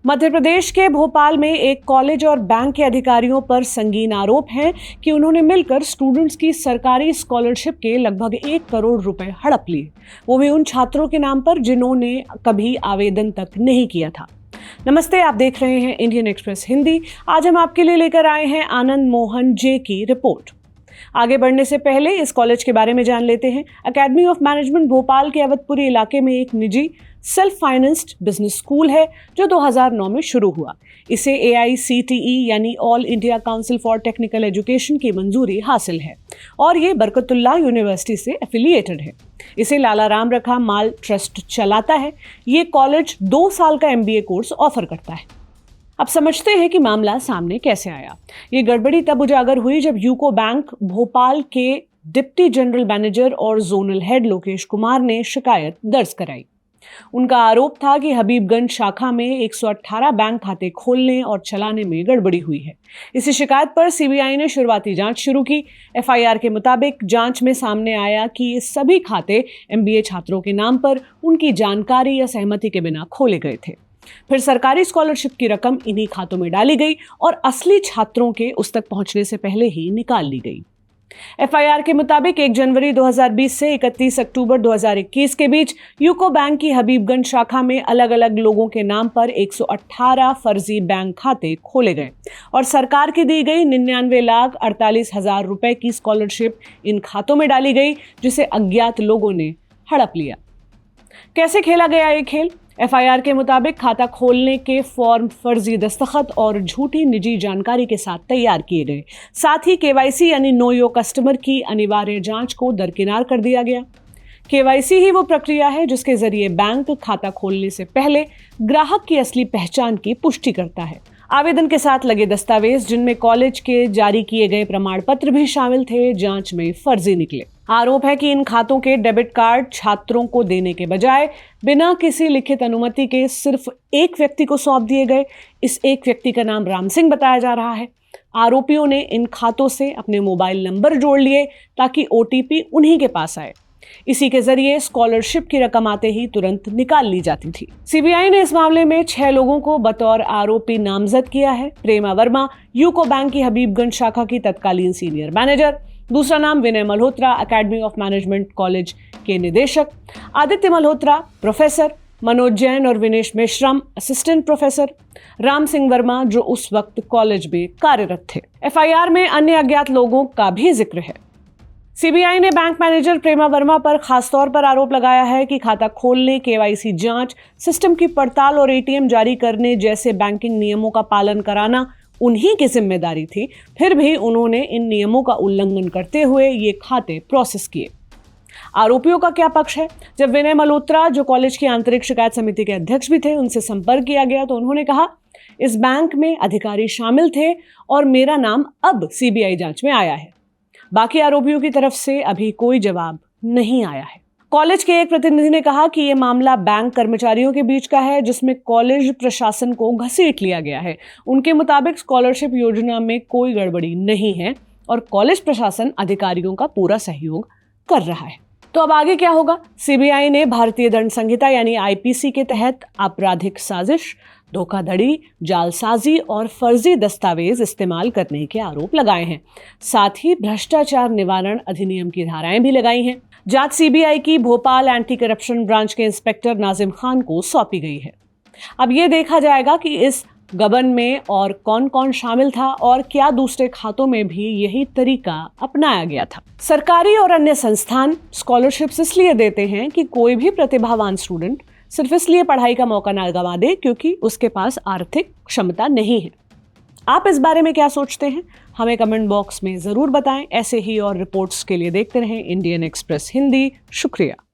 मध्य प्रदेश के भोपाल में एक कॉलेज और बैंक के अधिकारियों पर संगीन आरोप हैं कि उन्होंने मिलकर स्टूडेंट्स की सरकारी स्कॉलरशिप के लगभग 1 करोड़ रुपए हड़प लिए, वो भी उन छात्रों के नाम पर जिन्होंने कभी आवेदन तक नहीं किया था। नमस्ते, आप देख रहे हैं इंडियन एक्सप्रेस हिंदी। आज हम आपके लिए लेकर आए हैं आनंद मोहन जे की रिपोर्ट। आगे बढ़ने से पहले इस कॉलेज के बारे में जान लेते हैं। एकेडमी ऑफ मैनेजमेंट भोपाल के अवधपुरी इलाके में एक निजी सेल्फ फाइनेंस्ड बिजनेस स्कूल है जो 2009 में शुरू हुआ। इसे AICTE यानी all India council for technical education की मंजूरी हासिल है और ये बरकतुल्लाह यूनिवर्सिटी से एफिलिएटेड है। इसे लाला राम रखा माल ट्रस्ट चलाता है। ये कॉलेज 2 साल का MBA कोर्स ऑफर करता है। अब समझते हैं कि मामला सामने कैसे आया। ये गड़बड़ी तब उजागर हुई जब यूको बैंक भोपाल के डिप्टी जनरल मैनेजर और जोनल हेड लोकेश कुमार ने शिकायत दर्ज कराई। उनका आरोप था कि हबीबगंज शाखा में 118 बैंक खाते खोलने और चलाने में गड़बड़ी हुई है। इसी शिकायत पर CBI ने शुरुआती जांच शुरू की। FIR के मुताबिक जांच में सामने आया कि ये सभी खाते MBA छात्रों के नाम पर उनकी जानकारी या सहमति के बिना खोले गए थे। फिर सरकारी स्कॉलरशिप की रकम इन्हीं खातों में डाली गई और असली छात्रों के उस तक पहुंचने से पहले ही निकाल ली गई। FIR के मुताबिक 1 जनवरी 2020 से 31 अक्टूबर 2021 के बीच यूको बैंक की हबीबगंज शाखा में अलग अलग लोगों के नाम पर 118 फर्जी बैंक खाते खोले गए और सरकार की दी गई 99,48,000 रुपए की स्कॉलरशिप इन खातों में डाली गई, जिसे अज्ञात लोगों ने हड़प लिया। कैसे खेला गया ये खेल? FIR के मुताबिक खाता खोलने के फॉर्म फर्जी दस्तखत और झूठी निजी जानकारी के साथ तैयार किए गए। साथ ही KYC यानी नो योर कस्टमर की अनिवार्य जांच को दरकिनार कर दिया गया। KYC ही वो प्रक्रिया है जिसके जरिए बैंक खाता खोलने से पहले ग्राहक की असली पहचान की पुष्टि करता है। आवेदन के साथ लगे दस्तावेज, जिनमें कॉलेज के जारी किए गए प्रमाण पत्र भी शामिल थे, जांच में फर्जी निकले। आरोप है कि इन खातों के डेबिट कार्ड छात्रों को देने के बजाय बिना किसी लिखित अनुमति के सिर्फ एक व्यक्ति को सौंप दिए गए। इस एक व्यक्ति का नाम राम सिंह बताया जा रहा है। आरोपियों ने इन खातों से अपने मोबाइल नंबर जोड़ लिए ताकि OTP उन्हीं के पास आए। इसी के जरिए स्कॉलरशिप की रकम आते ही तुरंत निकाल ली जाती थी। CBI ने इस मामले में 6 लोगों को बतौर आरोपी नामजद किया है। प्रेमा वर्मा, यूको बैंक की हबीबगंज शाखा की तत्कालीन सीनियर मैनेजर। दूसरा नाम Vinay Malhotra, academy of management college के निदेशक। आदित्य मल्होत्रा, प्रोफेसर। मनोज जैन और विनेश मेश्राम, असिस्टेंट प्रोफेसर। राम सिंह वर्मा, जो उस वक्त कॉलेज में कार्यरत थे। FIR में अन्य अज्ञात लोगों का भी जिक्र है। CBI ने बैंक मैनेजर प्रेमा वर्मा पर खासतौर पर आरोप लगाया है कि खाता खोलने, KYC जांच, सिस्टम की पड़ताल और ATM जारी करने जैसे बैंकिंग नियमों का पालन कराना उन्हीं की जिम्मेदारी थी। फिर भी उन्होंने इन नियमों का उल्लंघन करते हुए ये खाते प्रोसेस किए। आरोपियों का क्या पक्ष है? जब विनय मल्होत्रा, जो कॉलेज की आंतरिक शिकायत समिति के अध्यक्ष भी थे, उनसे संपर्क किया गया तो उन्होंने कहा, इस बैंक में अधिकारी शामिल थे और मेरा नाम अब CBI जांच में आया है। बाकी आरोपियों की तरफ से अभी कोई जवाब नहीं आया है। कॉलेज के एक प्रतिनिधि ने कहा कि यह मामला बैंक कर्मचारियों के बीच का है, जिसमें कॉलेज प्रशासन को घसीट लिया गया है। उनके मुताबिक स्कॉलरशिप योजना में कोई गड़बड़ी नहीं है और कॉलेज प्रशासन अधिकारियों का पूरा सहयोग कर रहा है। तो अब आगे क्या होगा? CBI ने भारतीय दंड संहिता यानी IPC के तहत आपराधिक साजिश, धोखाधड़ी, जालसाजी और फर्जी दस्तावेज इस्तेमाल करने के आरोप लगाए हैं। साथ ही भ्रष्टाचार निवारण अधिनियम की धाराएं भी लगाई हैं। जांच CBI की भोपाल एंटी करप्शन ब्रांच के इंस्पेक्टर नाजिम खान को सौंपी गई है। अब ये देखा जाएगा कि इस गबन में और कौन कौन शामिल था और क्या दूसरे खातों में भी यही तरीका अपनाया गया था। सरकारी और अन्य संस्थान स्कॉलरशिप्स इसलिए देते हैं कि कोई भी प्रतिभावान स्टूडेंट सिर्फ इसलिए पढ़ाई का मौका ना गंवा दे क्योंकि उसके पास आर्थिक क्षमता नहीं है। आप इस बारे में क्या सोचते हैं? हमें कमेंट बॉक्स में जरूर बताएं। ऐसे ही और रिपोर्ट्स के लिए देखते रहें इंडियन एक्सप्रेस हिंदी। शुक्रिया।